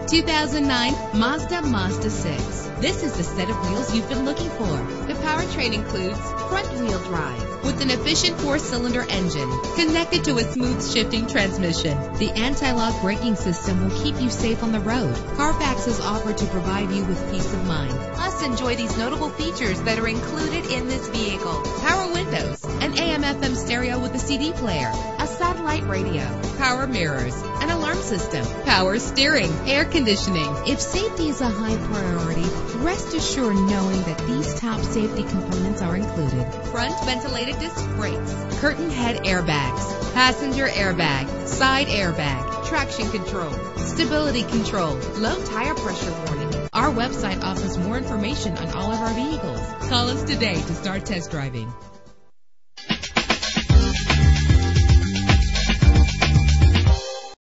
2009 Mazda 6. This is the set of wheels you've been looking for. The powertrain includes front-wheel drive with an efficient 4-cylinder engine connected to a smooth shifting transmission. The anti-lock braking system will keep you safe on the road. Carfax is offered to provide you with peace of mind. Plus, enjoy these notable features that are included in this vehicle: power windows, an AM/FM stereo with a CD player, a satellite radio, power mirrors, an alarm system, power steering, air conditioning. If safety is a high priority, rest assured knowing that these top safety components are included: front ventilated disc brakes, curtain head airbags, passenger airbag, side airbag, traction control, stability control, low tire pressure warning. Our website offers more information on all of our vehicles. Call us today to start test driving.